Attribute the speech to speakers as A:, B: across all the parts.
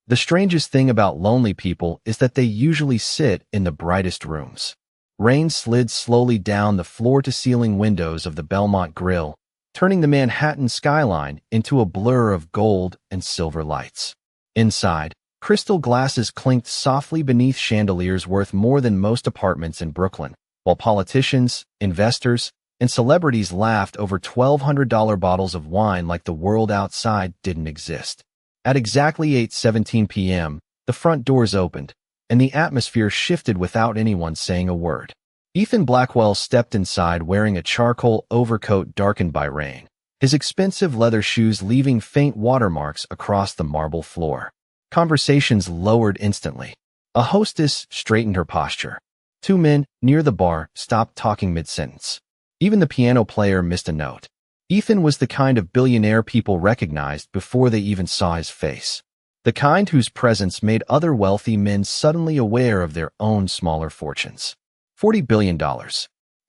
A: The strangest thing about lonely people is that they usually sit in the brightest rooms. Rain slid slowly down the floor-to-ceiling windows of the Belmont Grill, turning the Manhattan skyline into a blur of gold and silver lights. Inside, crystal glasses clinked softly beneath chandeliers worth more than most apartments in Brooklyn, while politicians, investors, and celebrities laughed over $1,200 bottles of wine like the world outside didn't exist. At exactly 8:17 p.m., the front doors opened, and the atmosphere shifted without anyone saying a word. Ethan Blackwell stepped inside wearing a charcoal overcoat darkened by rain, his expensive leather shoes leaving faint watermarks across the marble floor. Conversations lowered instantly. A hostess straightened her posture. Two men near the bar stopped talking mid-sentence. Even the piano player missed a note. Ethan was the kind of billionaire people recognized before they even saw his face. The kind whose presence made other wealthy men suddenly aware of their own smaller fortunes. $40 billion.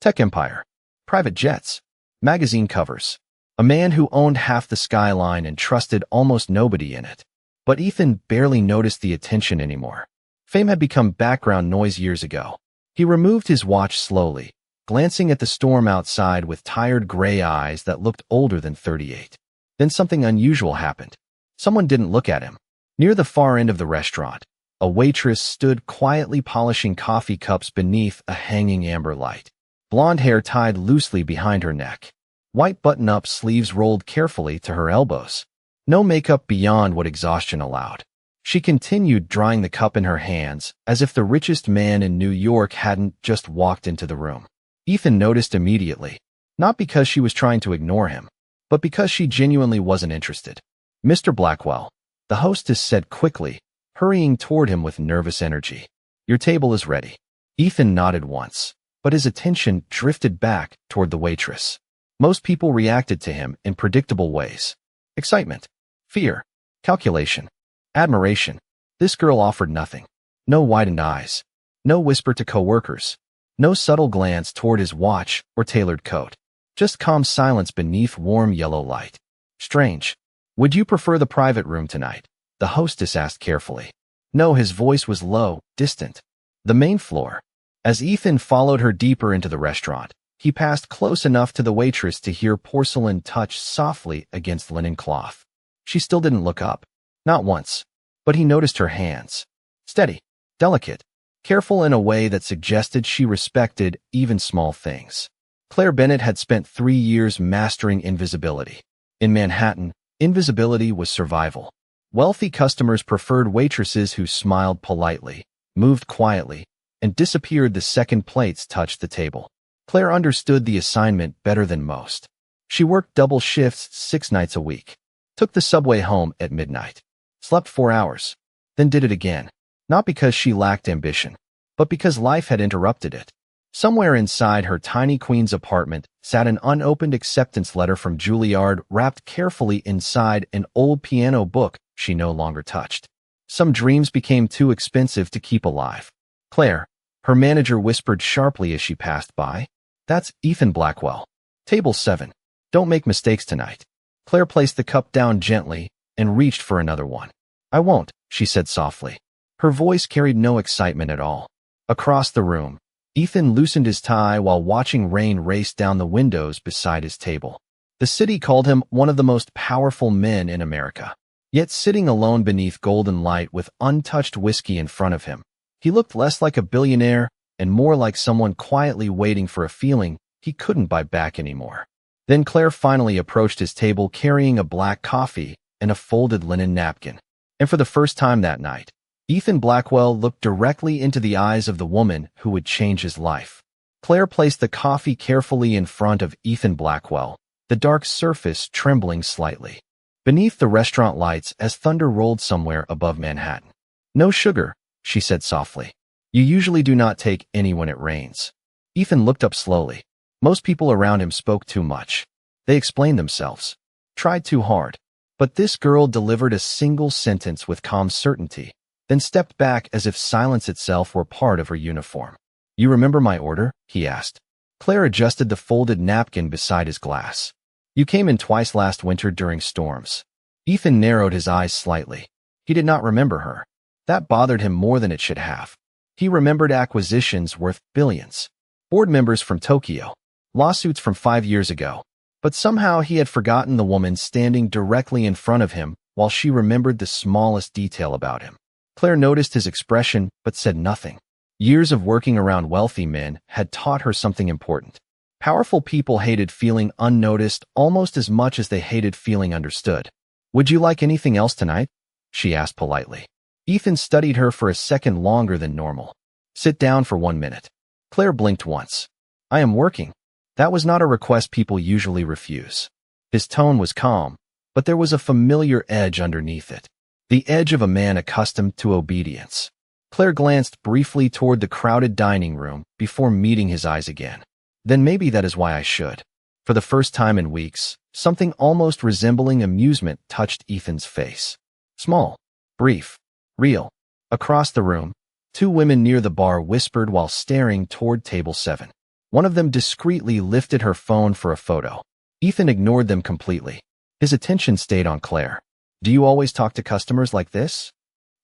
A: Tech empire. Private jets. Magazine covers. A man who owned half the skyline and trusted almost nobody in it. But Ethan barely noticed the attention anymore. Fame had become background noise years ago. He removed his watch slowly, glancing at the storm outside with tired gray eyes that looked older than 38. Then something unusual happened. Someone didn't look at him. Near the far end of the restaurant, a waitress stood quietly polishing coffee cups beneath a hanging amber light. Blonde hair tied loosely behind her neck. White button-up sleeves rolled carefully to her elbows. No makeup beyond what exhaustion allowed. She continued drying the cup in her hands as if the richest man in New York hadn't just walked into the room. Ethan noticed immediately, not because she was trying to ignore him, but because she genuinely wasn't interested. "Mr. Blackwell," the hostess said quickly, hurrying toward him with nervous energy. "Your table is ready." Ethan nodded once, but his attention drifted back toward the waitress. Most people reacted to him in predictable ways. Excitement, fear, calculation, admiration. This girl offered nothing. No widened eyes. No whisper to coworkers. No subtle glance toward his watch or tailored coat. Just calm silence beneath warm yellow light. Strange. "Would you prefer the private room tonight?" the hostess asked carefully. No, his voice was low, distant. "The main floor." As Ethan followed her deeper into the restaurant, he passed close enough to the waitress to hear porcelain touch softly against linen cloth. She still didn't look up. Not once. But he noticed her hands. Steady, delicate, careful in a way that suggested she respected even small things. Claire Bennett had spent 3 years mastering invisibility. In Manhattan, invisibility was survival. Wealthy customers preferred waitresses who smiled politely, moved quietly, and disappeared the second plates touched the table. Claire understood the assignment better than most. She worked double shifts 6 nights a week, took the subway home at midnight, slept 4 hours, then did it again. Not because she lacked ambition, but because life had interrupted it. Somewhere inside her tiny Queens apartment sat an unopened acceptance letter from Juilliard wrapped carefully inside an old piano book she no longer touched. Some dreams became too expensive to keep alive. "Claire," her manager whispered sharply as she passed by. "That's Ethan Blackwell. Table 7. Don't make mistakes tonight." Claire placed the cup down gently and reached for another one. "I won't," she said softly. Her voice carried no excitement at all. Across the room, Ethan loosened his tie while watching rain race down the windows beside his table. The city called him one of the most powerful men in America. Yet sitting alone beneath golden light with untouched whiskey in front of him, he looked less like a billionaire and more like someone quietly waiting for a feeling he couldn't buy back anymore. Then Claire finally approached his table carrying a black coffee and a folded linen napkin. And for the first time that night, Ethan Blackwell looked directly into the eyes of the woman who would change his life. Claire placed the coffee carefully in front of Ethan Blackwell, the dark surface trembling slightly. Beneath the restaurant lights as thunder rolled somewhere above Manhattan. "No sugar," she said softly. "You usually do not take any when it rains." Ethan looked up slowly. Most people around him spoke too much. They explained themselves, tried too hard. But this girl delivered a single sentence with calm certainty, then stepped back as if silence itself were part of her uniform. "You remember my order?" he asked. Claire adjusted the folded napkin beside his glass. "You came in twice last winter during storms." Ethan narrowed his eyes slightly. He did not remember her. That bothered him more than it should have. He remembered acquisitions worth billions, board members from Tokyo, lawsuits from 5 years ago. But somehow he had forgotten the woman standing directly in front of him while she remembered the smallest detail about him. Claire noticed his expression but said nothing. Years of working around wealthy men had taught her something important. Powerful people hated feeling unnoticed almost as much as they hated feeling understood. "Would you like anything else tonight?" she asked politely. Ethan studied her for a second longer than normal. "Sit down for 1 minute." Claire blinked once. "I am working." That was not a request people usually refuse. His tone was calm, but there was a familiar edge underneath it. The edge of a man accustomed to obedience. Claire glanced briefly toward the crowded dining room before meeting his eyes again. "Then maybe that is why I should." For the first time in weeks, something almost resembling amusement touched Ethan's face. Small, brief, real. Across the room, 2 women near the bar whispered while staring toward table 7. One of them discreetly lifted her phone for a photo. Ethan ignored them completely. His attention stayed on Claire. "Do you always talk to customers like this?"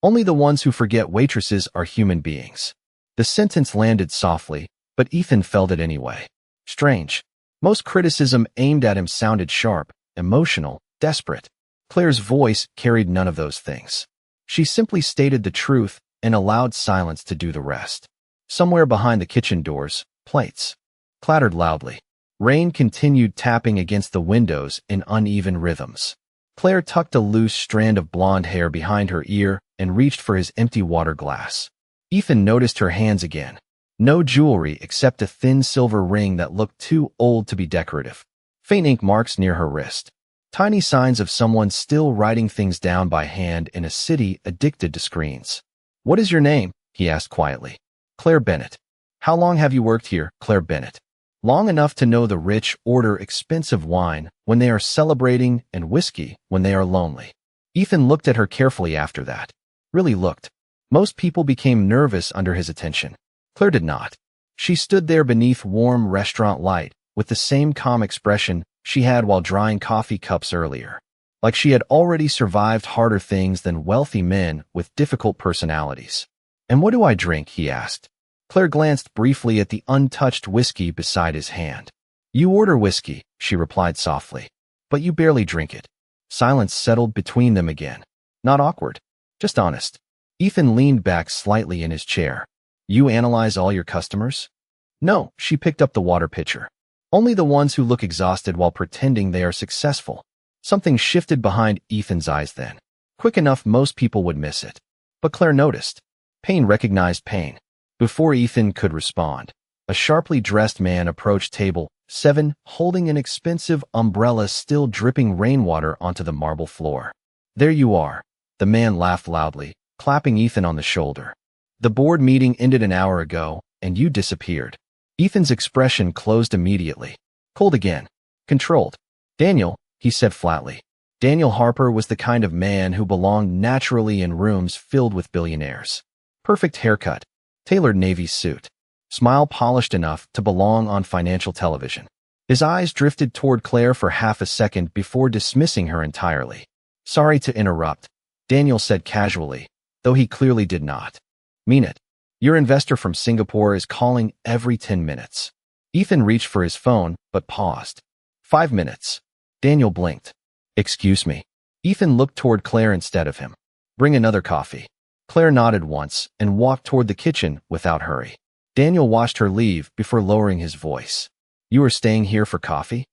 A: "Only the ones who forget waitresses are human beings." The sentence landed softly, but Ethan felt it anyway. Strange. Most criticism aimed at him sounded sharp, emotional, desperate. Claire's voice carried none of those things. She simply stated the truth and allowed silence to do the rest. Somewhere behind the kitchen doors, plates clattered loudly. Rain continued tapping against the windows in uneven rhythms. Claire tucked a loose strand of blonde hair behind her ear and reached for his empty water glass. Ethan noticed her hands again. No jewelry except a thin silver ring that looked too old to be decorative. Faint ink marks near her wrist. Tiny signs of someone still writing things down by hand in a city addicted to screens. "What is your name?" he asked quietly. "Claire Bennett." "How long have you worked here?" "Claire Bennett." "Long enough to know the rich order expensive wine when they are celebrating and whiskey when they are lonely." Ethan looked at her carefully after that. Really looked. Most people became nervous under his attention. Claire did not. She stood there beneath warm restaurant light with the same calm expression she had while drying coffee cups earlier. Like she had already survived harder things than wealthy men with difficult personalities. "And what do I drink?" he asked. Claire glanced briefly at the untouched whiskey beside his hand. "You order whiskey," she replied softly. "But you barely drink it." Silence settled between them again. Not awkward, just honest. Ethan leaned back slightly in his chair. "You analyze all your customers?" "No," she picked up the water pitcher. "Only the ones who look exhausted while pretending they are successful." Something shifted behind Ethan's eyes then. Quick enough most people would miss it. But Claire noticed. Pain recognized pain. Before Ethan could respond, a sharply dressed man approached table 7, holding an expensive umbrella still dripping rainwater onto the marble floor. "There you are." The man laughed loudly, clapping Ethan on the shoulder. "The board meeting ended an hour ago, and you disappeared." Ethan's expression closed immediately. Cold again. Controlled. "Daniel," he said flatly. Daniel Harper was the kind of man who belonged naturally in rooms filled with billionaires. Perfect haircut. Tailored navy suit. Smile polished enough to belong on financial television. His eyes drifted toward Claire for half a second before dismissing her entirely. "Sorry to interrupt," Daniel said casually, though he clearly did not mean it. "Your investor from Singapore is calling every 10 minutes. Ethan reached for his phone, but paused. 5 minutes. Daniel blinked. "Excuse me." Ethan looked toward Claire instead of him. "Bring another coffee." Claire nodded once and walked toward the kitchen without hurry. Daniel watched her leave before lowering his voice. "You are staying here for coffee?"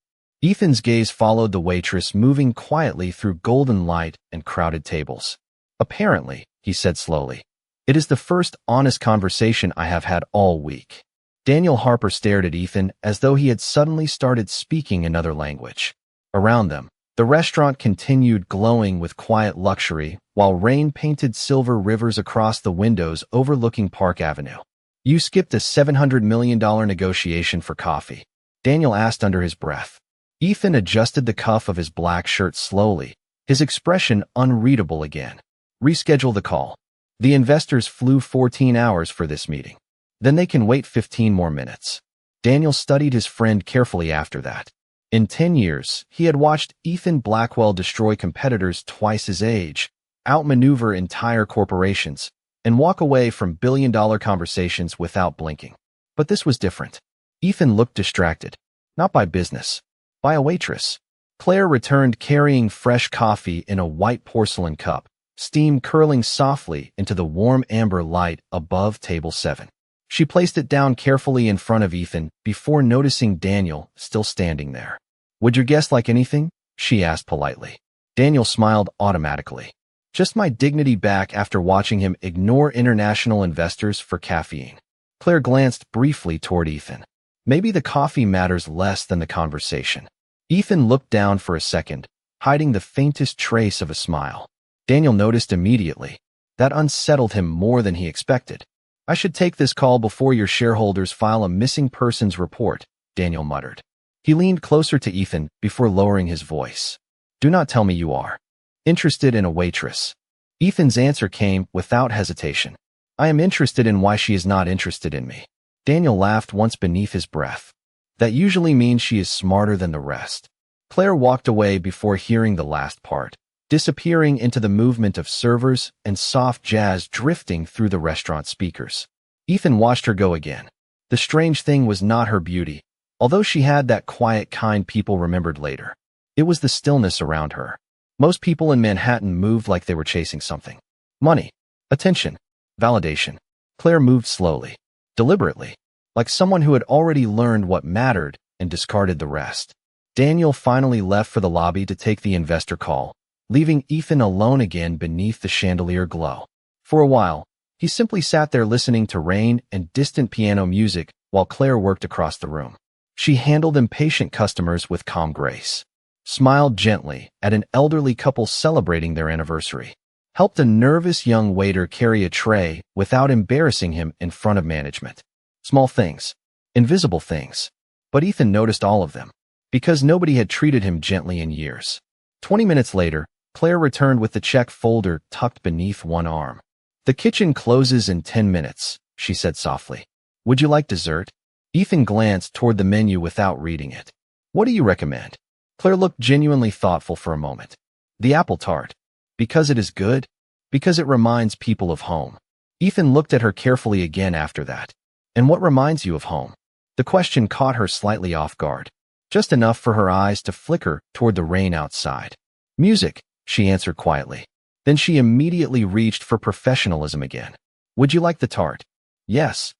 A: Ethan's gaze followed the waitress moving quietly through golden light and crowded tables. "Apparently," he said slowly. "It is the first honest conversation I have had all week." Daniel Harper stared at Ethan as though he had suddenly started speaking another language. Around them, the restaurant continued glowing with quiet luxury while rain painted silver rivers across the windows overlooking Park Avenue. "You skipped a $700 million negotiation for coffee?" Daniel asked under his breath. Ethan adjusted the cuff of his black shirt slowly, his expression unreadable again. "Reschedule the call. The investors flew 14 hours for this meeting. Then they can wait 15 more minutes." Daniel studied his friend carefully after that. In 10 years, he had watched Ethan Blackwell destroy competitors twice his age, outmaneuver entire corporations, and walk away from billion-dollar conversations without blinking. But this was different. Ethan looked distracted. Not by business. By a waitress. Claire returned carrying fresh coffee in a white porcelain cup, steam curling softly into the warm amber light above table 7. She placed it down carefully in front of Ethan before noticing Daniel still standing there. "Would your guest like anything?" she asked politely. Daniel smiled automatically. "Just my dignity back after watching him ignore international investors for caffeine." Claire glanced briefly toward Ethan. Maybe the coffee matters less than the conversation. Ethan looked down for a second, hiding the faintest trace of a smile. Daniel noticed immediately. That unsettled him more than he expected. "I should take this call before your shareholders file a missing persons report," Daniel muttered. He leaned closer to Ethan before lowering his voice. "Do not tell me you are interested in a waitress." Ethan's answer came without hesitation. "I am interested in why she is not interested in me." Daniel laughed once beneath his breath. "That usually means she is smarter than the rest." Claire walked away before hearing the last part, disappearing into the movement of servers and soft jazz drifting through the restaurant speakers. Ethan watched her go again. The strange thing was not her beauty, although she had that quiet kind people remembered later. It was the stillness around her. Most people in Manhattan moved like they were chasing something. Money, attention, validation. Claire moved slowly, deliberately, like someone who had already learned what mattered and discarded the rest. Daniel finally left for the lobby to take the investor call, leaving Ethan alone again beneath the chandelier glow. For a while, he simply sat there listening to rain and distant piano music while Claire worked across the room. She handled impatient customers with calm grace, smiled gently at an elderly couple celebrating their anniversary, helped a nervous young waiter carry a tray without embarrassing him in front of management. Small things, invisible things, but Ethan noticed all of them, because nobody had treated him gently in years. 20 minutes later, Claire returned with the check folder tucked beneath one arm. "The kitchen closes in 10 minutes, she said softly. "Would you like dessert?" Ethan glanced toward the menu without reading it. "What do you recommend?" Claire looked genuinely thoughtful for a moment. "The apple tart. Because it is good? Because it reminds people of home." Ethan looked at her carefully again after that. "And what reminds you of home?" The question caught her slightly off guard, just enough for her eyes to flicker toward the rain outside. "Music," she answered quietly. Then she immediately reached for professionalism again. "Would you like the tart?" "Yes."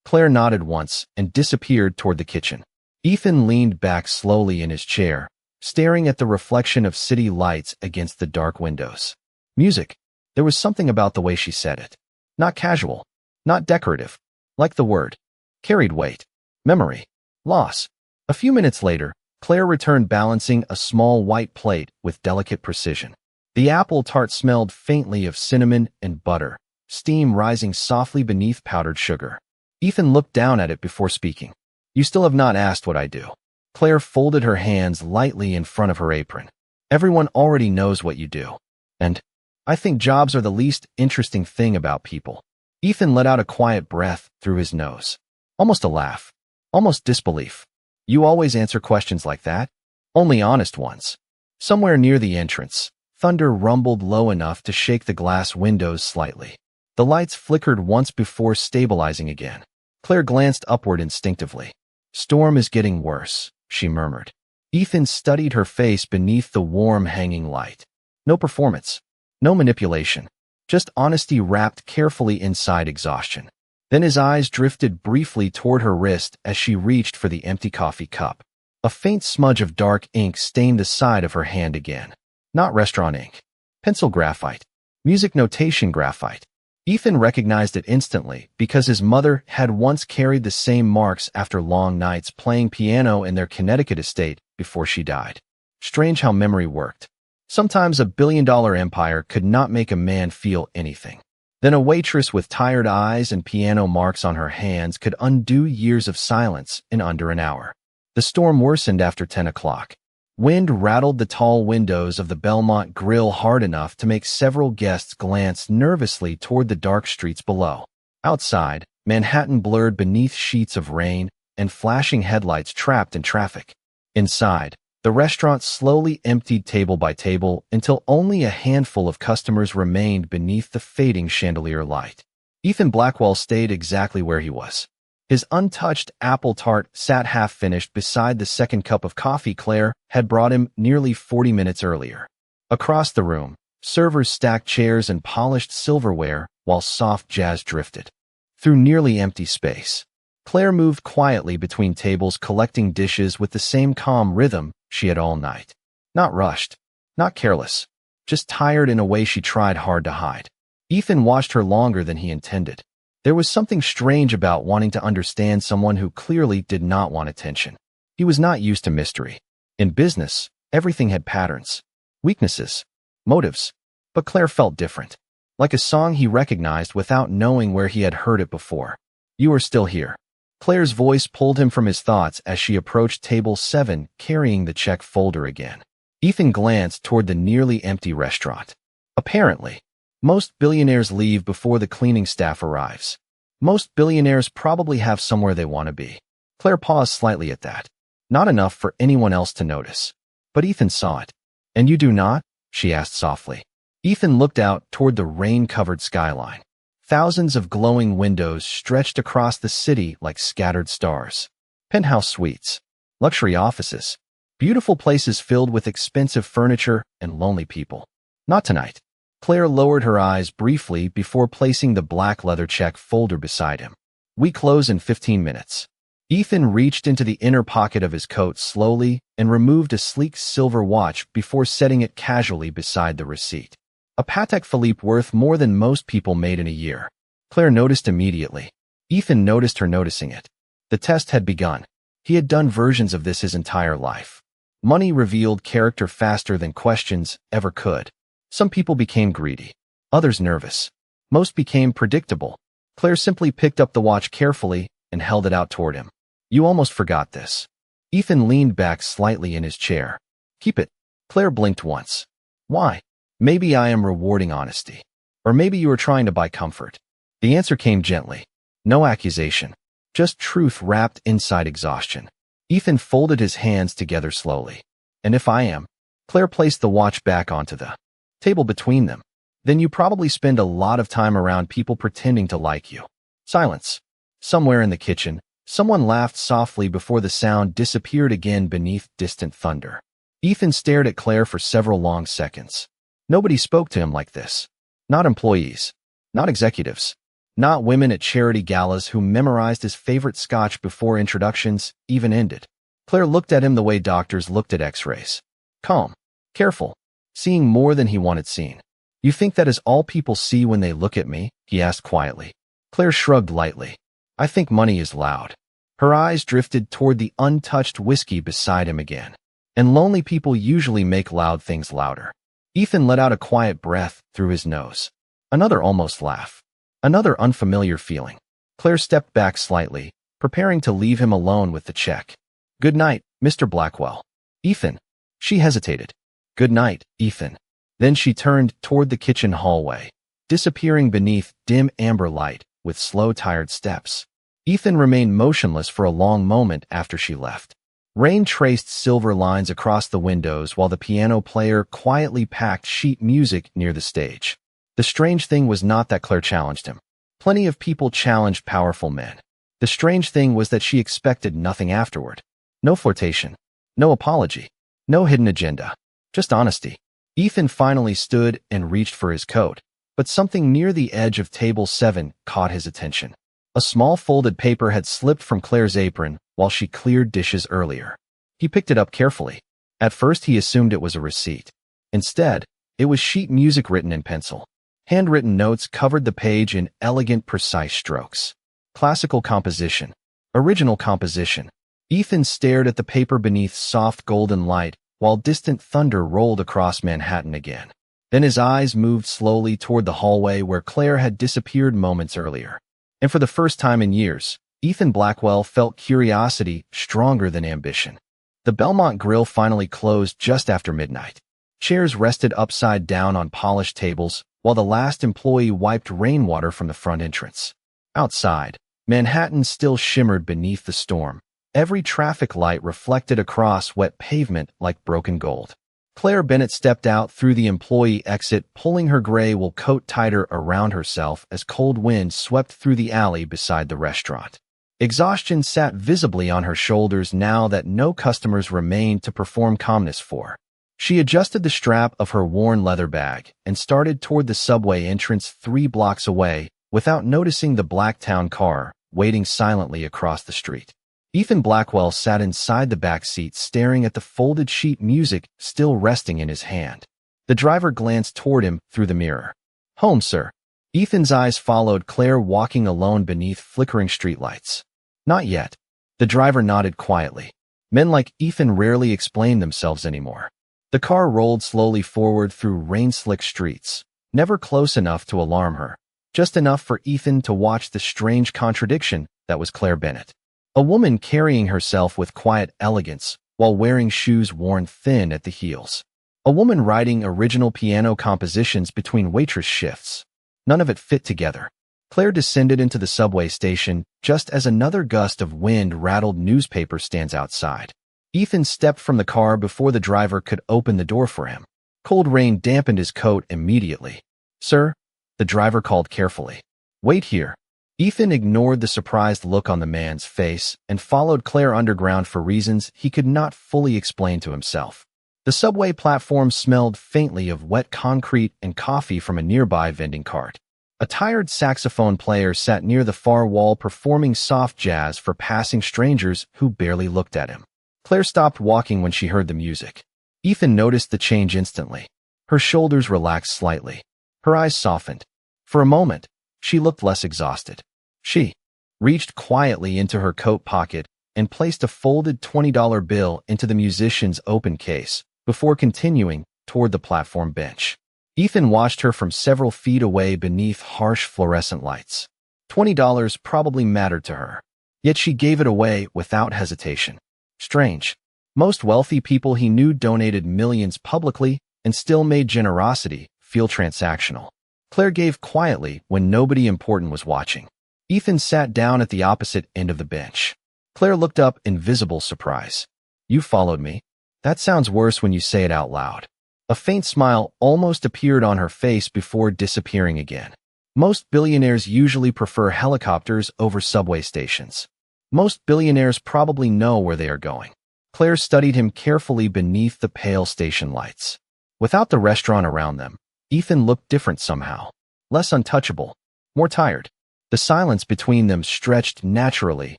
A: Claire nodded once and disappeared toward the kitchen. Ethan leaned back slowly in his chair, staring at the reflection of city lights against the dark windows. Music. There was something about the way she said it. Not casual, not decorative. Like the word. Carried weight. Memory. Loss. A few minutes later, Claire returned balancing a small white plate with delicate precision. The apple tart smelled faintly of cinnamon and butter, steam rising softly beneath powdered sugar. Ethan looked down at it before speaking. "You still have not asked what I do." Claire folded her hands lightly in front of her apron. "Everyone already knows what you do. And I think jobs are the least interesting thing about people." Ethan let out a quiet breath through his nose. Almost a laugh. Almost disbelief. "You always answer questions like that?" "Only honest ones." Somewhere near the entrance, thunder rumbled low enough to shake the glass windows slightly. The lights flickered once before stabilizing again. Claire glanced upward instinctively. "Storm is getting worse," she murmured. Ethan studied her face beneath the warm hanging light. No performance. No manipulation. Just honesty wrapped carefully inside exhaustion. Then his eyes drifted briefly toward her wrist as she reached for the empty coffee cup. A faint smudge of dark ink stained the side of her hand again. Not restaurant ink. Pencil graphite. Music notation graphite. Ethan recognized it instantly because his mother had once carried the same marks after long nights playing piano in their Connecticut estate before she died. Strange how memory worked. Sometimes a billion-dollar empire could not make a man feel anything. Then a waitress with tired eyes and piano marks on her hands could undo years of silence in under an hour. The storm worsened after 10 o'clock. Wind rattled the tall windows of the Belmont Grill hard enough to make several guests glance nervously toward the dark streets below. Outside, Manhattan blurred beneath sheets of rain and flashing headlights trapped in traffic. Inside, The restaurant slowly emptied table by table until only a handful of customers remained beneath the fading chandelier light. Ethan Blackwell stayed exactly where he was. His untouched apple tart sat half-finished beside the second cup of coffee Claire had brought him nearly 40 minutes earlier. Across the room, servers stacked chairs and polished silverware while soft jazz drifted through nearly empty space. Claire moved quietly between tables, collecting dishes with the same calm rhythm she had all night. Not rushed, not careless, just tired in a way she tried hard to hide. Ethan watched her longer than he intended. There was something strange about wanting to understand someone who clearly did not want attention. He was not used to mystery. In business, everything had patterns, weaknesses, motives. But Claire felt different. Like a song he recognized without knowing where he had heard it before. "You are still here." Claire's voice pulled him from his thoughts as she approached table 7, carrying the check folder again. Ethan glanced toward the nearly empty restaurant. Apparently, most billionaires leave before the cleaning staff arrives. Most billionaires probably have somewhere they want to be. Claire paused slightly at that. Not enough for anyone else to notice. But Ethan saw it. "And you do not?" she asked softly. Ethan looked out toward the rain-covered skyline. Thousands of glowing windows stretched across the city like scattered stars. Penthouse suites, luxury offices, beautiful places filled with expensive furniture and lonely people. Not tonight. Claire lowered her eyes briefly before placing the black leather check folder beside him. "We close in 15 minutes. Ethan reached into the inner pocket of his coat slowly and removed a sleek silver watch before setting it casually beside the receipt. A Patek Philippe worth more than most people made in a year. Claire noticed immediately. Ethan noticed her noticing it. The test had begun. He had done versions of this his entire life. Money revealed character faster than questions ever could. Some people became greedy, others nervous. Most became predictable. Claire simply picked up the watch carefully and held it out toward him. "You almost forgot this." Ethan leaned back slightly in his chair. "Keep it." Claire blinked once. "Why?" "Maybe I am rewarding honesty. Or maybe you are trying to buy comfort." The answer came gently. No accusation. Just truth wrapped inside exhaustion. Ethan folded his hands together slowly. "And if I am?" Claire placed the watch back onto the table between them. "Then you probably spend a lot of time around people pretending to like you." Silence. Somewhere in the kitchen, someone laughed softly before the sound disappeared again beneath distant thunder. Ethan stared at Claire for several long seconds. Nobody spoke to him like this. Not employees. Not executives. Not women at charity galas who memorized his favorite scotch before introductions even ended. Claire looked at him the way doctors looked at x-rays. Calm. Careful. Seeing more than he wanted seen. "You think that is all people see when they look at me?" he asked quietly. Claire shrugged lightly. "I think money is loud." Her eyes drifted toward the untouched whiskey beside him again. And lonely people usually make loud things louder. Ethan let out a quiet breath through his nose. Another almost laugh. Another unfamiliar feeling. Claire stepped back slightly, preparing to leave him alone with the check. "Good night, Mr. Blackwell." "Ethan." She hesitated. "Good night, Ethan." Then she turned toward the kitchen hallway, disappearing beneath dim amber light with slow, tired steps. Ethan remained motionless for a long moment after she left. Rain traced silver lines across the windows while the piano player quietly packed sheet music near the stage. The strange thing was not that Claire challenged him. Plenty of people challenged powerful men. The strange thing was that she expected nothing afterward. No flirtation. No apology. No hidden agenda. Just honesty. Ethan finally stood and reached for his coat, but something near the edge of table 7 caught his attention. A small folded paper had slipped from Claire's apron while she cleared dishes earlier. He picked it up carefully. At first he assumed it was a receipt. Instead, it was sheet music written in pencil. Handwritten notes covered the page in elegant, precise strokes. Classical composition. Original composition. Ethan stared at the paper beneath soft golden light while distant thunder rolled across Manhattan again. Then his eyes moved slowly toward the hallway where Claire had disappeared moments earlier. And for the first time in years, Ethan Blackwell felt curiosity stronger than ambition. The Belmont Grill finally closed just after midnight. Chairs rested upside down on polished tables, while the last employee wiped rainwater from the front entrance. Outside, Manhattan still shimmered beneath the storm, Every traffic light reflected across wet pavement like broken gold. Claire Bennett stepped out through the employee exit, pulling her gray wool coat tighter around herself as cold wind swept through the alley beside the restaurant. Exhaustion sat visibly on her shoulders now that no customers remained to perform calmness for. She adjusted the strap of her worn leather bag and started toward the subway entrance 3 blocks away without noticing the Blacktown car waiting silently across the street. Ethan Blackwell sat inside the back seat staring at the folded sheet music still resting in his hand. The driver glanced toward him through the mirror. "Home, sir." Ethan's eyes followed Claire walking alone beneath flickering streetlights. "Not yet." The driver nodded quietly. Men like Ethan rarely explained themselves anymore. The car rolled slowly forward through rain-slick streets, never close enough to alarm her, just enough for Ethan to watch the strange contradiction that was Claire Bennett. A woman carrying herself with quiet elegance while wearing shoes worn thin at the heels. A woman writing original piano compositions between waitress shifts. None of it fit together. Claire descended into the subway station just as another gust of wind rattled newspaper stands outside. Ethan stepped from the car before the driver could open the door for him. Cold rain dampened his coat immediately. "Sir," the driver called carefully. "Wait here." Ethan ignored the surprised look on the man's face and followed Claire underground for reasons he could not fully explain to himself. The subway platform smelled faintly of wet concrete and coffee from a nearby vending cart. A tired saxophone player sat near the far wall performing soft jazz for passing strangers who barely looked at him. Claire stopped walking when she heard the music. Ethan noticed the change instantly. Her shoulders relaxed slightly. Her eyes softened. For a moment, she looked less exhausted. She reached quietly into her coat pocket and placed a folded $20 bill into the musician's open case before continuing toward the platform bench. Ethan watched her from several feet away beneath harsh fluorescent lights. $20 probably mattered to her, yet she gave it away without hesitation. Strange. Most wealthy people he knew donated millions publicly and still made generosity feel transactional. Claire gave quietly when nobody important was watching. Ethan sat down at the opposite end of the bench. Claire looked up in visible surprise. "You followed me?" "That sounds worse when you say it out loud." A faint smile almost appeared on her face before disappearing again. Most billionaires usually prefer helicopters over subway stations. Most billionaires probably know where they are going. Claire studied him carefully beneath the pale station lights. Without the restaurant around them, Ethan looked different somehow. Less untouchable. More tired. The silence between them stretched naturally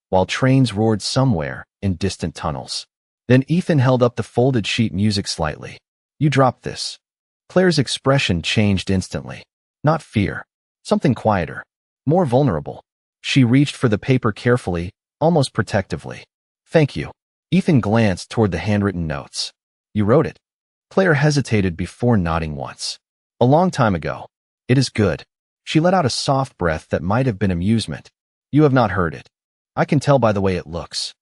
A: while trains roared somewhere in distant tunnels. Then Ethan held up the folded sheet music slightly. "You dropped this." Claire's expression changed instantly. Not fear. Something quieter. More vulnerable. She reached for the paper carefully, almost protectively. "Thank you." Ethan glanced toward the handwritten notes. "You wrote it?" Claire hesitated before nodding once. "A long time ago." "It is good." She let out a soft breath that might have been amusement. "You have not heard it. I can tell by the way it looks."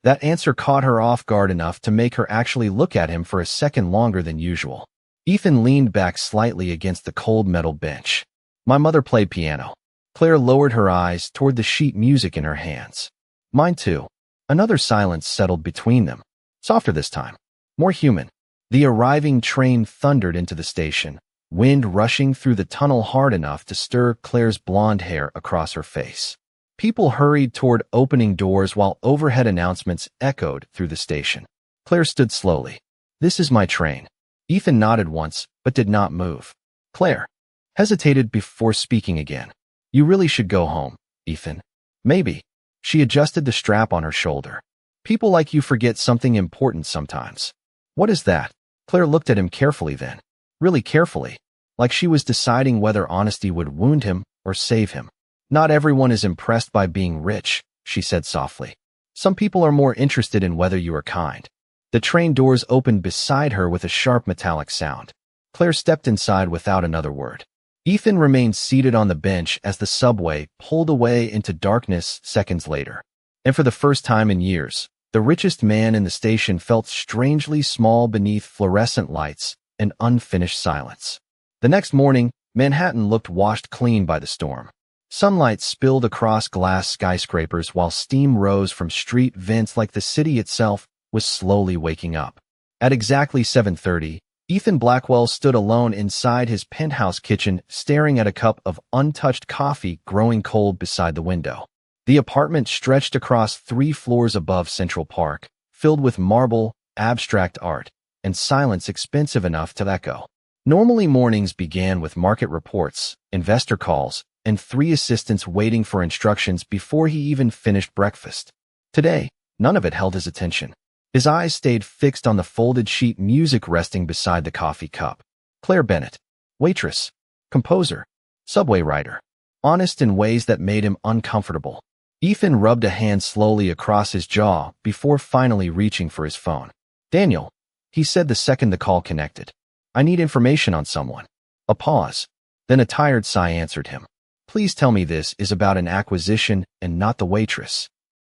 A: That answer caught her off guard enough to make her actually look at him for a second longer than usual. Ethan leaned back slightly against the cold metal bench. "My mother played piano." Claire lowered her eyes toward the sheet music in her hands. "Mine too." Another silence settled between them. Softer this time. More human. The arriving train thundered into the station, wind rushing through the tunnel hard enough to stir Claire's blonde hair across her face. People hurried toward opening doors while overhead announcements echoed through the station. Claire stood slowly. "This is my train." Ethan nodded once, but did not move. Claire hesitated before speaking again. "You really should go home, Ethan." "Maybe." She adjusted the strap on her shoulder. "People like you forget something important sometimes." "What is that?" Claire looked at him carefully then. Really carefully. Like she was deciding whether honesty would wound him or save him. "Not everyone is impressed by being rich," she said softly. "Some people are more interested in whether you are kind." The train doors opened beside her with a sharp metallic sound. Claire stepped inside without another word. Ethan remained seated on the bench as the subway pulled away into darkness seconds later. And for the first time in years, the richest man in the station felt strangely small beneath fluorescent lights and unfinished silence. The next morning, Manhattan looked washed clean by the storm. Sunlight spilled across glass skyscrapers while steam rose from street vents like the city itself was slowly waking up. At exactly 7:30, Ethan Blackwell stood alone inside his penthouse kitchen, staring at a cup of untouched coffee growing cold beside the window. The apartment stretched across 3 floors above Central Park, filled with marble, abstract art, and silence expensive enough to echo. Normally mornings began with market reports, investor calls, and 3 assistants waiting for instructions before he even finished breakfast. Today, none of it held his attention. His eyes stayed fixed on the folded sheet music resting beside the coffee cup. Claire Bennett, waitress, composer, subway rider, honest in ways that made him uncomfortable. Ethan rubbed a hand slowly across his jaw before finally reaching for his phone. Daniel, he said the second the call connected. I need information on someone. A pause. Then a tired sigh answered him. Please tell me this is about an acquisition and not the waitress.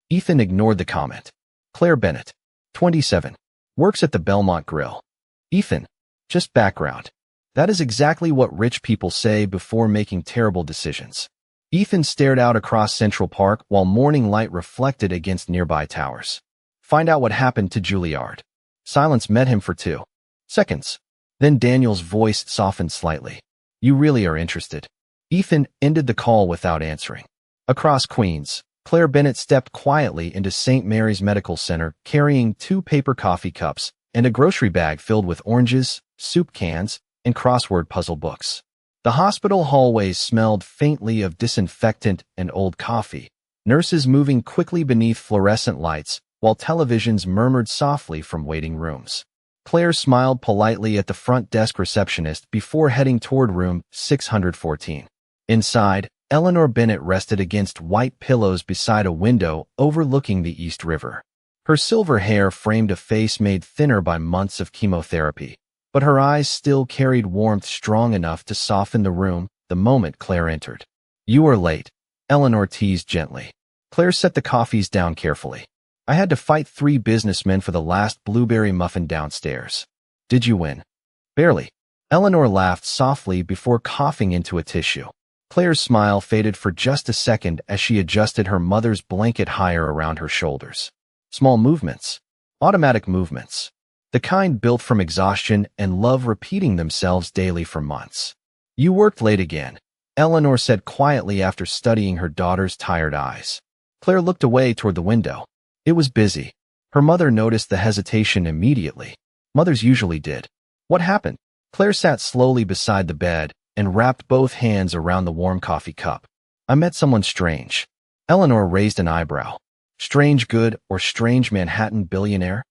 A: Ethan ignored the comment. Claire Bennett, 27, works at the Belmont Grill. Ethan, just background. That is exactly what rich people say before making terrible decisions. Ethan stared out across Central Park while morning light reflected against nearby towers. Find out what happened to Juilliard. Silence met him for 2 seconds. Then Daniel's voice softened slightly. You really are interested. Ethan ended the call without answering. Across Queens, Claire Bennett stepped quietly into St. Mary's Medical Center carrying 2 paper coffee cups and a grocery bag filled with oranges, soup cans, and crossword puzzle books. The hospital hallways smelled faintly of disinfectant and old coffee, nurses moving quickly beneath fluorescent lights while televisions murmured softly from waiting rooms. Claire smiled politely at the front desk receptionist before heading toward room 614. Inside, Eleanor Bennett rested against white pillows beside a window overlooking the East River. Her silver hair framed a face made thinner by months of chemotherapy, but her eyes still carried warmth strong enough to soften the room the moment Claire entered. You are late, Eleanor teased gently. Claire set the coffees down carefully. I had to fight 3 businessmen for the last blueberry muffin downstairs. Did you win? Barely. Eleanor laughed softly before coughing into a tissue. Claire's smile faded for just a second as she adjusted her mother's blanket higher around her shoulders. Small movements. Automatic movements. The kind built from exhaustion and love repeating themselves daily for months. You worked late again, Eleanor said quietly after studying her daughter's tired eyes. Claire looked away toward the window. It was busy. Her mother noticed the hesitation immediately. Mothers usually did. What happened? Claire sat slowly beside the bed and wrapped both hands around the warm coffee cup. I met someone strange. Eleanor raised an eyebrow. Strange good or strange Manhattan billionaire?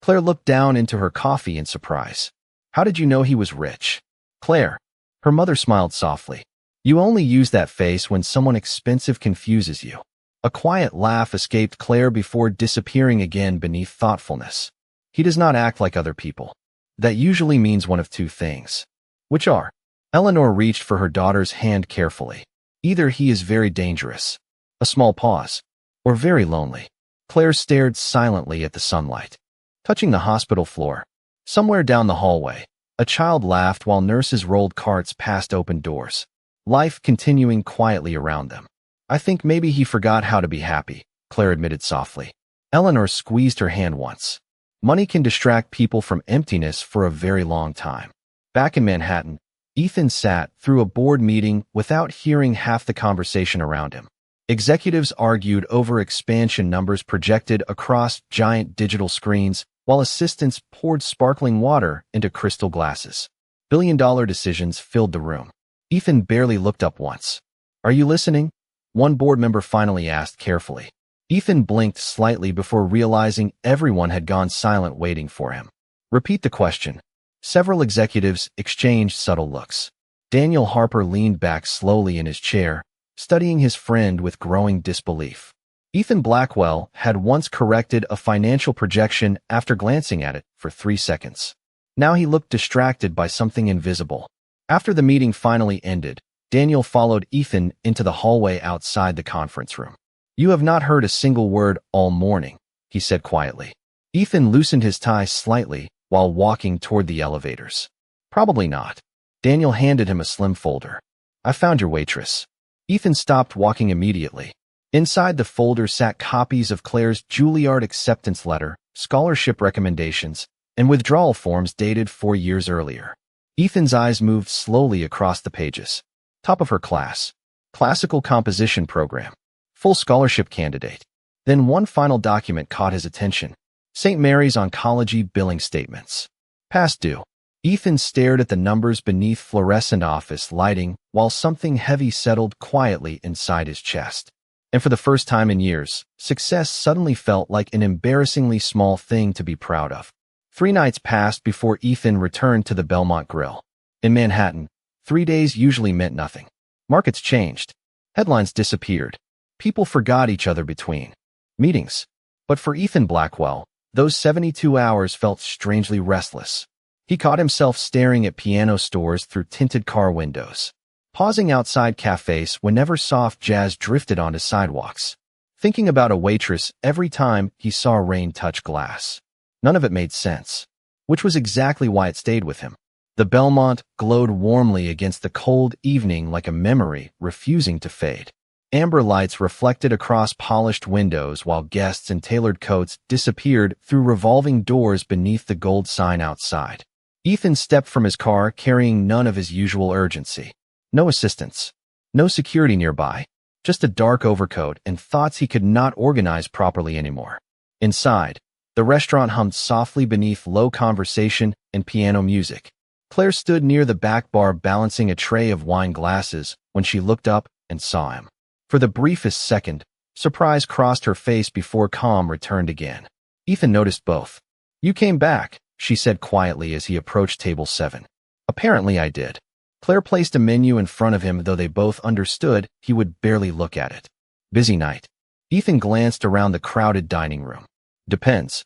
A: Claire looked down into her coffee in surprise. How did you know he was rich? Claire. Her mother smiled softly. You only use that face when someone expensive confuses you. A quiet laugh escaped Claire before disappearing again beneath thoughtfulness. He does not act like other people. That usually means one of 2 things. Which are? Eleanor reached for her daughter's hand carefully. Either he is very dangerous, a small pause, or very lonely. Claire stared silently at the sunlight. Touching the hospital floor, somewhere down the hallway, a child laughed while nurses rolled carts past open doors. Life continuing quietly around them. I think maybe he forgot how to be happy, Claire admitted softly. Eleanor squeezed her hand once. Money can distract people from emptiness for a very long time. Back in Manhattan, Ethan sat through a board meeting without hearing half the conversation around him. Executives argued over expansion numbers projected across giant digital screens, while assistants poured sparkling water into crystal glasses. Billion-dollar decisions filled the room. Ethan barely looked up once. Are you listening? One board member finally asked carefully. Ethan blinked slightly before realizing everyone had gone silent waiting for him. Repeat the question. Several executives exchanged subtle looks. Daniel Harper leaned back slowly in his chair, studying his friend with growing disbelief. Ethan Blackwell had once corrected a financial projection after glancing at it for 3 seconds. Now he looked distracted by something invisible. After the meeting finally ended, Daniel followed Ethan into the hallway outside the conference room. You have not heard a single word all morning, he said quietly. Ethan loosened his tie slightly while walking toward the elevators. Probably not. Daniel handed him a slim folder. I found your waitress. Ethan stopped walking immediately. Inside the folder sat copies of Claire's Juilliard acceptance letter, scholarship recommendations, and withdrawal forms dated 4 years earlier. Ethan's eyes moved slowly across the pages. Top of her class. Classical composition program. Full scholarship candidate. Then one final document caught his attention. St. Mary's Oncology billing statements. Past due. Ethan stared at the numbers beneath fluorescent office lighting while something heavy settled quietly inside his chest. And for the first time in years, success suddenly felt like an embarrassingly small thing to be proud of. 3 nights passed before Ethan returned to the Belmont Grill. In Manhattan, 3 days usually meant nothing. Markets changed. Headlines disappeared. People forgot each other between meetings. But for Ethan Blackwell, those 72 hours felt strangely restless. He caught himself staring at piano stores through tinted car windows, pausing outside cafes whenever soft jazz drifted onto sidewalks, thinking about a waitress every time he saw rain touch glass. None of it made sense, which was exactly why it stayed with him. The Belmont glowed warmly against the cold evening like a memory refusing to fade. Amber lights reflected across polished windows while guests in tailored coats disappeared through revolving doors beneath the gold sign outside. Ethan stepped from his car carrying none of his usual urgency. No assistants. No security nearby. Just a dark overcoat and thoughts he could not organize properly anymore. Inside, the restaurant hummed softly beneath low conversation and piano music. Claire stood near the back bar balancing a tray of wine glasses when she looked up and saw him. For the briefest second, surprise crossed her face before calm returned again. Ethan noticed both. "You came back," she said quietly as he approached table 7. "Apparently I did." Claire placed a menu in front of him, though they both understood he would barely look at it. "Busy night." Ethan glanced around the crowded dining room. "Depends.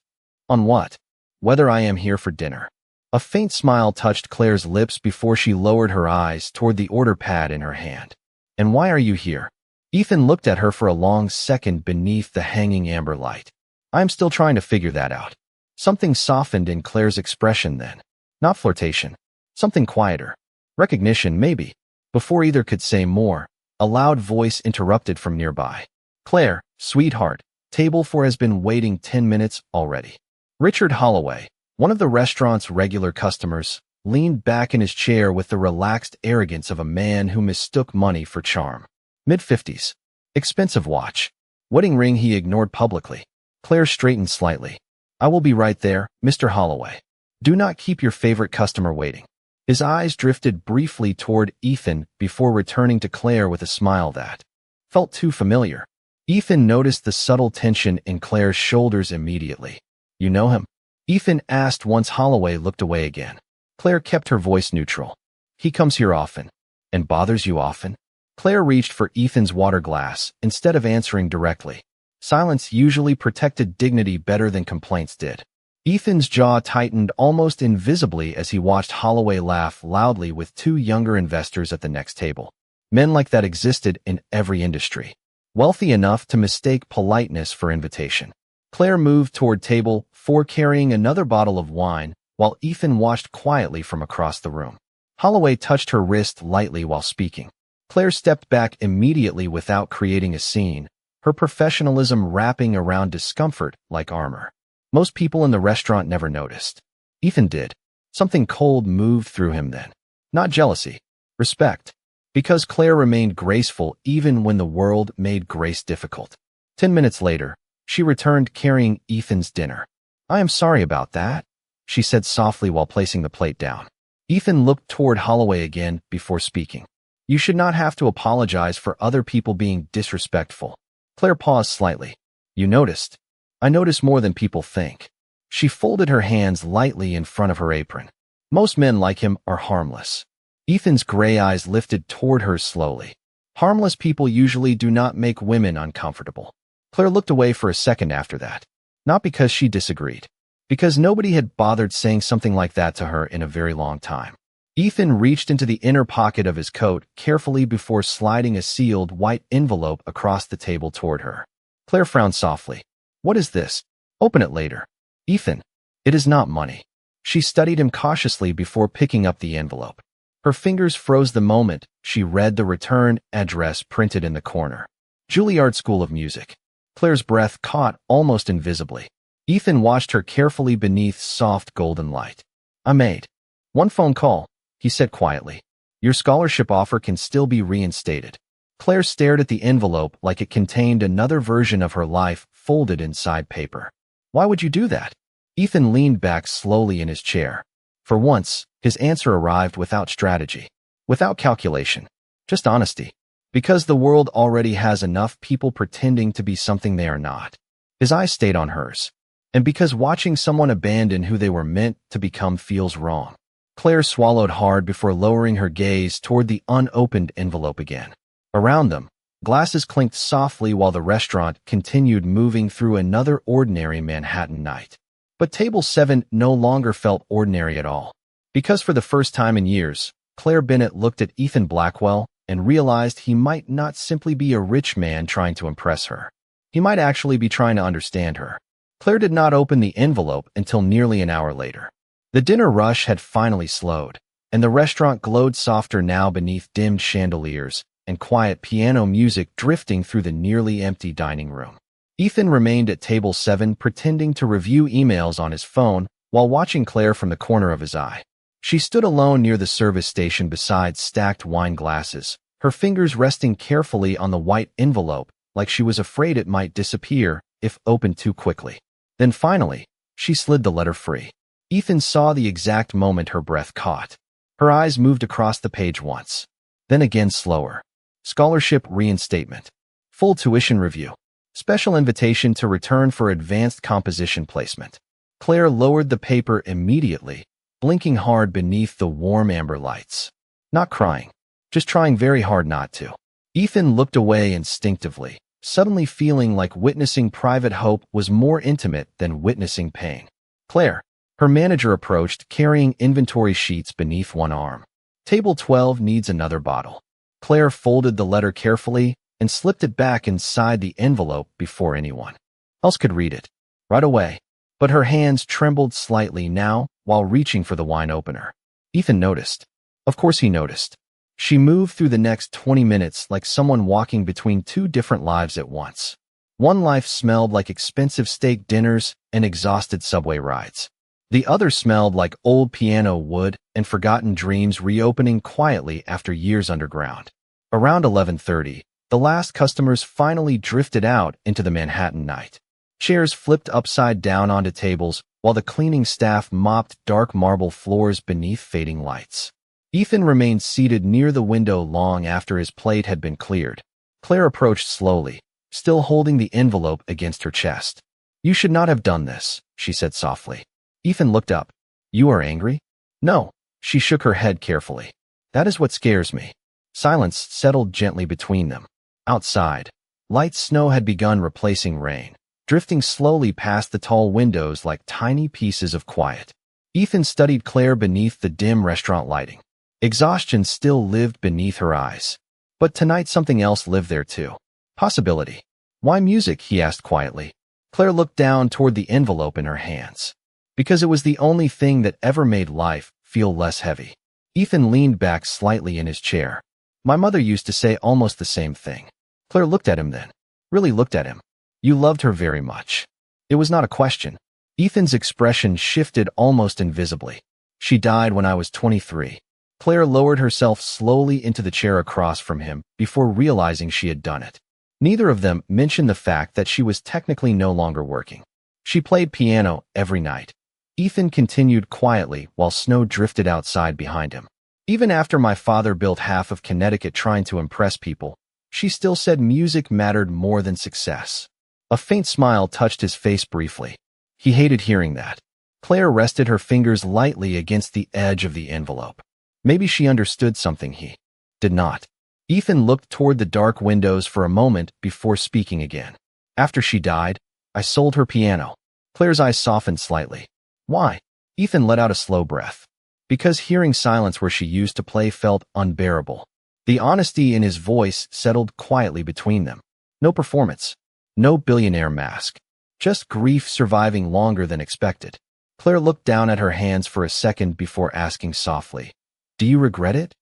A: On what? Whether I am here for dinner." A faint smile touched Claire's lips before she lowered her eyes toward the order pad in her hand. "And why are you here?" Ethan looked at her for a long second beneath the hanging amber light. "I'm still trying to figure that out." Something softened in Claire's expression then. Not flirtation. Something quieter. Recognition, maybe. Before either could say more, a loud voice interrupted from nearby. "Claire, sweetheart, table 4 has been waiting 10 minutes already." Richard Holloway, one of the restaurant's regular customers, leaned back in his chair with the relaxed arrogance of a man who mistook money for charm. Mid-50s. Expensive watch. Wedding ring he ignored publicly. Claire straightened slightly. "I will be right there, Mr. Holloway. Do not keep your favorite customer waiting." His eyes drifted briefly toward Ethan before returning to Claire with a smile that felt too familiar. Ethan noticed the subtle tension in Claire's shoulders immediately. "You know him?" Ethan asked once Holloway looked away again. Claire kept her voice neutral. "He comes here often." "And bothers you often?" Claire reached for Ethan's water glass instead of answering directly. Silence usually protected dignity better than complaints did. Ethan's jaw tightened almost invisibly as he watched Holloway laugh loudly with 2 younger investors at the next table. Men like that existed in every industry. Wealthy enough to mistake politeness for invitation. Claire moved toward table 4 carrying another bottle of wine, while Ethan watched quietly from across the room. Holloway touched her wrist lightly while speaking. Claire stepped back immediately without creating a scene, her professionalism wrapping around discomfort like armor. Most people in the restaurant never noticed. Ethan did. Something cold moved through him then. Not jealousy. Respect. Because Claire remained graceful even when the world made grace difficult. 10 minutes later, she returned carrying Ethan's dinner. "I am sorry about that," she said softly while placing the plate down. Ethan looked toward Holloway again before speaking. "You should not have to apologize for other people being disrespectful." Claire paused slightly. "You noticed?" "I notice more than people think." She folded her hands lightly in front of her apron. "Most men like him are harmless." Ethan's gray eyes lifted toward her slowly. "Harmless people usually do not make women uncomfortable." Claire looked away for a second after that. Not because she disagreed. Because nobody had bothered saying something like that to her in a very long time. Ethan reached into the inner pocket of his coat carefully before sliding a sealed white envelope across the table toward her. Claire frowned softly. "What is this?" "Open it later." "Ethan, it is not money." She studied him cautiously before picking up the envelope. Her fingers froze the moment she read the return address printed in the corner. Juilliard School of Music. Claire's breath caught almost invisibly. Ethan watched her carefully beneath soft golden light. "I made one phone call," he said quietly. "Your scholarship offer can still be reinstated." Claire stared at the envelope like it contained another version of her life folded inside paper. "Why would you do that?" Ethan leaned back slowly in his chair. For once, his answer arrived without strategy, without calculation, just honesty. Because the world already has enough people pretending to be something they are not. His eyes stayed on hers. And because watching someone abandon who they were meant to become feels wrong. Claire swallowed hard before lowering her gaze toward the unopened envelope again. Around them, glasses clinked softly while the restaurant continued moving through another ordinary Manhattan night. But Table 7 no longer felt ordinary at all. Because for the first time in years, Claire Bennett looked at Ethan Blackwell and realized he might not simply be a rich man trying to impress her. He might actually be trying to understand her. Claire did not open the envelope until nearly an hour later. The dinner rush had finally slowed, and the restaurant glowed softer now beneath dimmed chandeliers and quiet piano music drifting through the nearly empty dining room. Ethan remained at Table 7 pretending to review emails on his phone while watching Claire from the corner of his eye. She stood alone near the service station beside stacked wine glasses, her fingers resting carefully on the white envelope like she was afraid it might disappear if opened too quickly. Then finally, she slid the letter free. Ethan saw the exact moment her breath caught. Her eyes moved across the page once, then again slower. Scholarship reinstatement. Full tuition review. Special invitation to return for advanced composition placement. Claire lowered the paper immediately, blinking hard beneath the warm amber lights. Not crying, just trying very hard not to. Ethan looked away instinctively, suddenly feeling like witnessing private hope was more intimate than witnessing pain. "Claire," her manager approached, carrying inventory sheets beneath one arm. "Table 12 needs another bottle." Claire folded the letter carefully and slipped it back inside the envelope before anyone else could read it. Right away. But her hands trembled slightly now while reaching for the wine opener. Ethan noticed. Of course he noticed. She moved through the next 20 minutes like someone walking between two different lives at once. One life smelled like expensive steak dinners and exhausted subway rides. The other smelled like old piano wood and forgotten dreams reopening quietly after years underground. Around 11:30, the last customers finally drifted out into the Manhattan night. Chairs flipped upside down onto tables while the cleaning staff mopped dark marble floors beneath fading lights. Ethan remained seated near the window long after his plate had been cleared. Claire approached slowly, still holding the envelope against her chest. "You should not have done this," she said softly. Ethan looked up. "You are angry?" "No." She shook her head carefully. "That is what scares me." Silence settled gently between them. Outside, light snow had begun replacing rain, drifting slowly past the tall windows like tiny pieces of quiet. Ethan studied Claire beneath the dim restaurant lighting. Exhaustion still lived beneath her eyes. But tonight something else lived there too. Possibility. "Why music?" he asked quietly. Claire looked down toward the envelope in her hands. "Because it was the only thing that ever made life feel less heavy." Ethan leaned back slightly in his chair. "My mother used to say almost the same thing." Claire looked at him then. Really looked at him. "You loved her very much." It was not a question. Ethan's expression shifted almost invisibly. "She died when I was 23. Claire lowered herself slowly into the chair across from him before realizing she had done it. Neither of them mentioned the fact that she was technically no longer working. She played piano every night. Ethan continued quietly while snow drifted outside behind him. "Even after my father built half of Connecticut trying to impress people, she still said music mattered more than success." A faint smile touched his face briefly. He hated hearing that. Claire rested her fingers lightly against the edge of the envelope. Maybe she understood something he did not. Ethan looked toward the dark windows for a moment before speaking again. "After she died, I sold her piano." Claire's eyes softened slightly. "Why?" Ethan let out a slow breath. "Because hearing silence where she used to play felt unbearable." The honesty in his voice settled quietly between them. No performance. No billionaire mask. Just grief surviving longer than expected. Claire looked down at her hands for a second before asking softly, Do you regret it?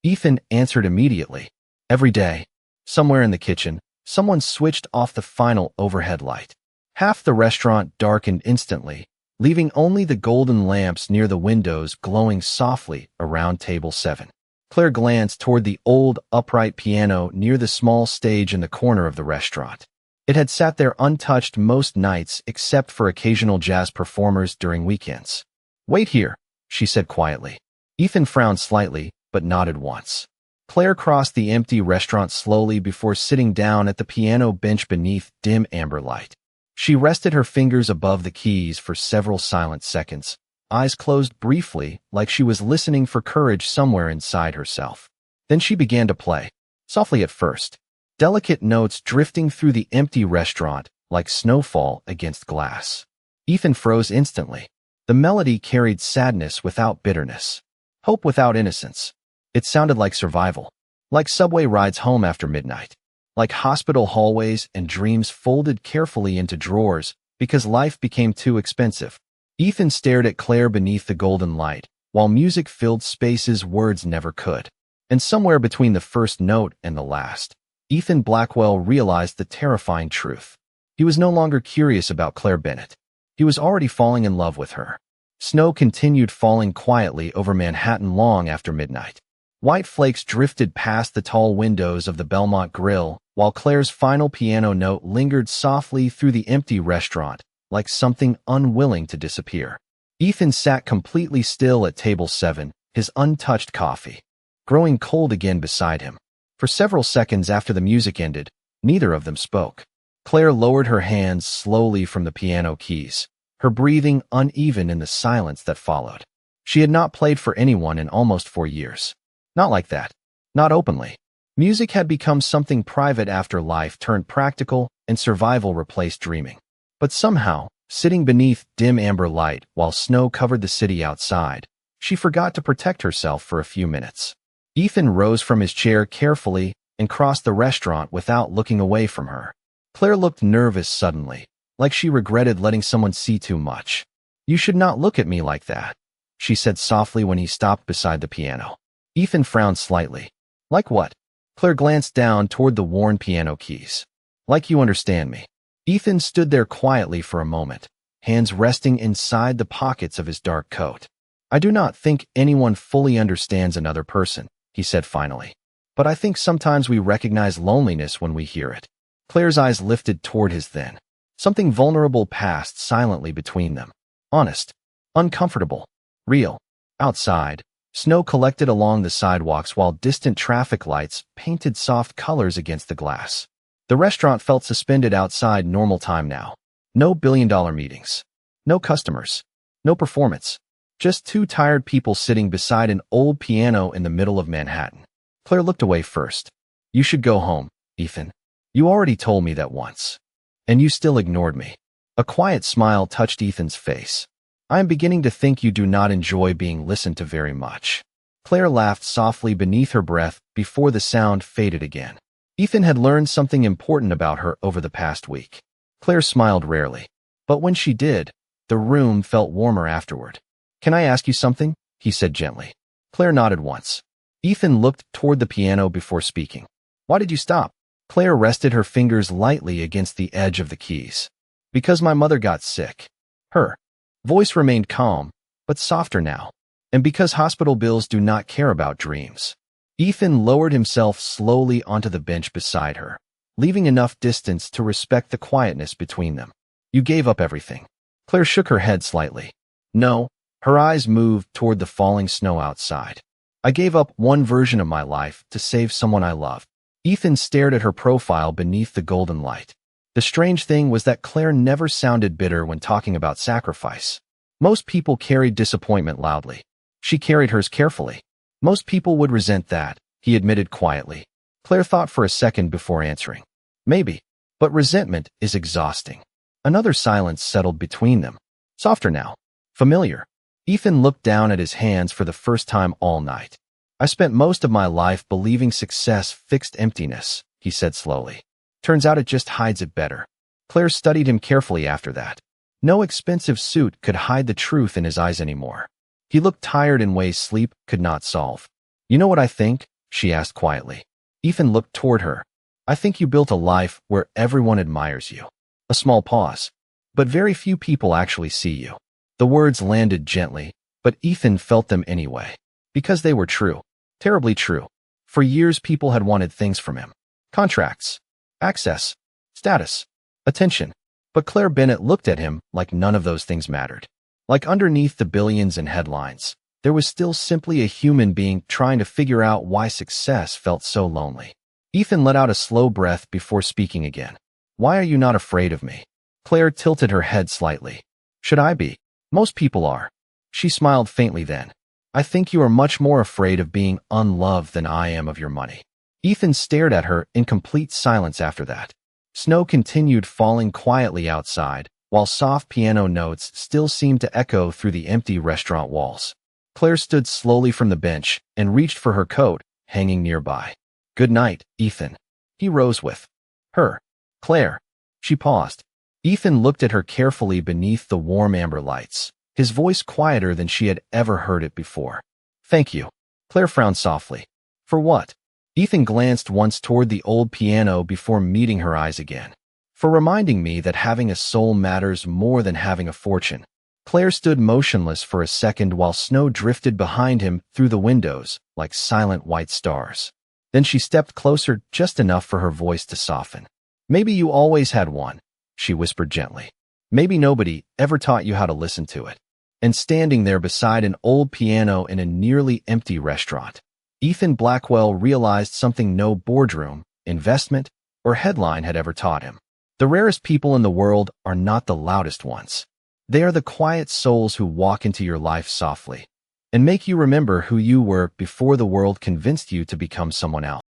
A: Ethan answered immediately. Every day. Somewhere in the kitchen, someone switched off the final overhead light. Half the restaurant darkened instantly, leaving only the golden lamps near the windows glowing softly around table 7. Claire glanced toward the old, upright piano near the small stage in the corner of the restaurant. It had sat there untouched most nights except for occasional jazz performers during weekends. "Wait here," she said quietly. Ethan frowned slightly, but nodded once. Claire crossed the empty restaurant slowly before sitting down at the piano bench beneath dim amber light. She rested her fingers above the keys for several silent seconds, eyes closed briefly like she was listening for courage somewhere inside herself. Then she began to play, softly at first, delicate notes drifting through the empty restaurant like snowfall against glass. Ethan froze instantly. The melody carried sadness without bitterness, hope without innocence. It sounded like survival, like subway rides home after midnight, like hospital hallways and dreams folded carefully into drawers because life became too expensive. Ethan stared at Claire beneath the golden light, while music filled spaces words never could. And somewhere between the first note and the last, Ethan Blackwell realized the terrifying truth. He was no longer curious about Claire Bennett. He was already falling in love with her. Snow continued falling quietly over Manhattan long after midnight. White flakes drifted past the tall windows of the Belmont Grill, while Claire's final piano note lingered softly through the empty restaurant, like something unwilling to disappear. Ethan sat completely still at table 7, his untouched coffee growing cold again beside him. For several seconds after the music ended, neither of them spoke. Claire lowered her hands slowly from the piano keys, her breathing uneven in the silence that followed. She had not played for anyone in almost 4 years. Not like that. Not openly. Music had become something private after life turned practical and survival replaced dreaming. But somehow, sitting beneath dim amber light while snow covered the city outside, she forgot to protect herself for a few minutes. Ethan rose from his chair carefully and crossed the restaurant without looking away from her. Claire looked nervous suddenly, like she regretted letting someone see too much. "You should not look at me like that," she said softly when he stopped beside the piano. Ethan frowned slightly. "Like what?" Claire glanced down toward the worn piano keys. "Like you understand me." Ethan stood there quietly for a moment, hands resting inside the pockets of his dark coat. "I do not think anyone fully understands another person," he said finally. "But I think sometimes we recognize loneliness when we hear it." Claire's eyes lifted toward his then. Something vulnerable passed silently between them. Honest, uncomfortable, real. Outside, snow collected along the sidewalks while distant traffic lights painted soft colors against the glass. The restaurant felt suspended outside normal time now. No billion-dollar meetings. No customers. No performance. Just 2 tired people sitting beside an old piano in the middle of Manhattan. Claire looked away first. "You should go home, Ethan. You already told me that once. And you still ignored me." A quiet smile touched Ethan's face. "I am beginning to think you do not enjoy being listened to very much." Claire laughed softly beneath her breath before the sound faded again. Ethan had learned something important about her over the past week. Claire smiled rarely, but when she did, the room felt warmer afterward. "Can I ask you something?" he said gently. Claire nodded once. Ethan looked toward the piano before speaking. "Why did you stop?" Claire rested her fingers lightly against the edge of the keys. "Because my mother got sick." Her voice remained calm, but softer now. "And because hospital bills do not care about dreams." Ethan lowered himself slowly onto the bench beside her, leaving enough distance to respect the quietness between them. "You gave up everything." Claire shook her head slightly. "No." Her eyes moved toward the falling snow outside. "I gave up one version of my life to save someone I loved." Ethan stared at her profile beneath the golden light. The strange thing was that Claire never sounded bitter when talking about sacrifice. Most people carried disappointment loudly. She carried hers carefully. "Most people would resent that," he admitted quietly. Claire thought for a second before answering. "Maybe. But resentment is exhausting." Another silence settled between them. Softer now. Familiar. Ethan looked down at his hands for the first time all night. "I spent most of my life believing success fixed emptiness," he said slowly. "Turns out it just hides it better." Claire studied him carefully after that. No expensive suit could hide the truth in his eyes anymore. He looked tired in ways sleep could not solve. You know what I think? She asked quietly. Ethan looked toward her. I think you built a life where everyone admires you. A small pause. But very few people actually see you. The words landed gently, but Ethan felt them anyway. Because they were true. Terribly true. For years people had wanted things from him. Contracts. Access. Status. Attention. But Claire Bennett looked at him like none of those things mattered. Like underneath the billions and headlines, there was still simply a human being trying to figure out why success felt so lonely. Ethan let out a slow breath before speaking again. Why are you not afraid of me? Claire tilted her head slightly. Should I be? Most people are. She smiled faintly then. I think you are much more afraid of being unloved than I am of your money. Ethan stared at her in complete silence after that. Snow continued falling quietly outside, while soft piano notes still seemed to echo through the empty restaurant walls. Claire stood slowly from the bench and reached for her coat, hanging nearby. Good night, Ethan. He rose with her. Claire. She paused. Ethan looked at her carefully beneath the warm amber lights, his voice quieter than she had ever heard it before. Thank you. Claire frowned softly. For what? Ethan glanced once toward the old piano before meeting her eyes again. For reminding me that having a soul matters more than having a fortune. Claire stood motionless for a second while snow drifted behind him through the windows like silent white stars. Then she stepped closer just enough for her voice to soften. Maybe you always had one, she whispered gently. Maybe nobody ever taught you how to listen to it. And standing there beside an old piano in a nearly empty restaurant, Ethan Blackwell realized something no boardroom, investment, or headline had ever taught him. The rarest people in the world are not the loudest ones. They are the quiet souls who walk into your life softly and make you remember who you were before the world convinced you to become someone else.